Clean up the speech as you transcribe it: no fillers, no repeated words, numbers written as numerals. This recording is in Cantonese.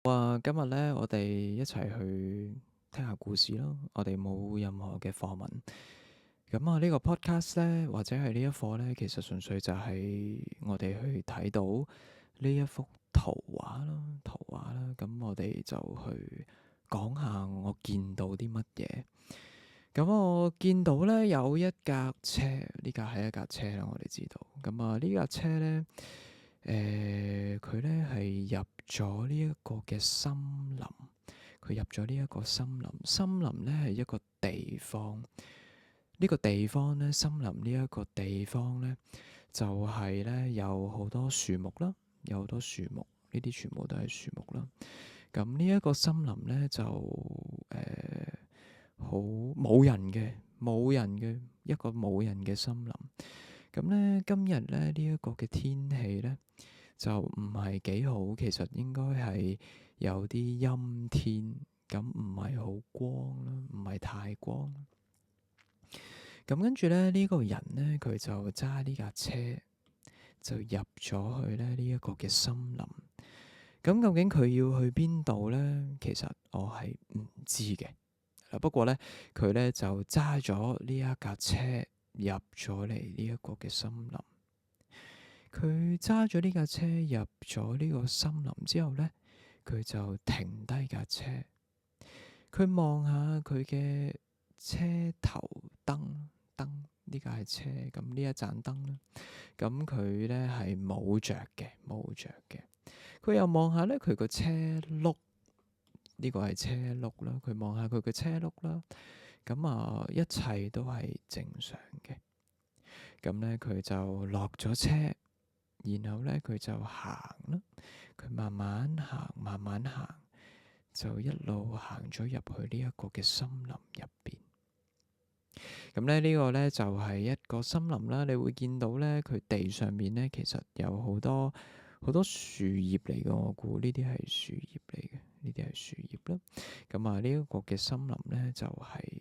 今日咧，我哋一齊去聽下故事咯。我哋冇任何嘅課文。咁啊，呢個 podcast 咧，或者係呢一課咧，其實純粹就係我哋去睇到呢一幅圖畫啦，圖畫啦。咁我哋就去講下我見到啲乜嘢。咁我見到咧有一架車，呢架係一架車啦，我哋知道。咁啊，呢架車咧。佢咧係入咗呢一個嘅森林，佢入咗呢一個森林。森林咧係一個地方，呢個地方咧，森林呢一個地方咧，就係咧有好多樹木啦，有好多樹木，呢啲全部都係樹木啦。咁呢一個森林咧就好冇人嘅，冇人嘅一個冇人嘅森林。咁咧今日咧呢一個嘅天氣咧，就唔係幾好，其實應該係有啲陰天，咁唔係好光啦，唔係太光。咁跟住咧，呢個人咧，佢就揸呢架車就入咗去咧呢一個嘅森林。咁究竟佢要去邊度咧？其實我係唔知嘅。不過咧，佢咧就揸咗呢一架車入咗嚟呢一個嘅森林。佢揸咗呢架車入咗呢個森林之後咧，佢就停低架車，佢望下佢嘅車頭燈，呢架係車，咁呢一盞燈咧，咁佢咧係冇着嘅，冇着嘅。佢又望下咧佢個車轆，呢個係車轆啦，佢望下佢嘅車轆啦，咁啊一切都係正常嘅。咁咧佢就落咗車。然後咧，佢就行啦，佢慢慢行，慢慢行，就一路行咗入去呢一個嘅森林入邊。咁咧呢個咧就係一個森林啦，你會見到咧佢地上面咧其實有好多好多樹葉嚟嘅，我估呢啲係樹葉嚟嘅，呢啲係樹葉啦。咁啊呢一個嘅森林咧就係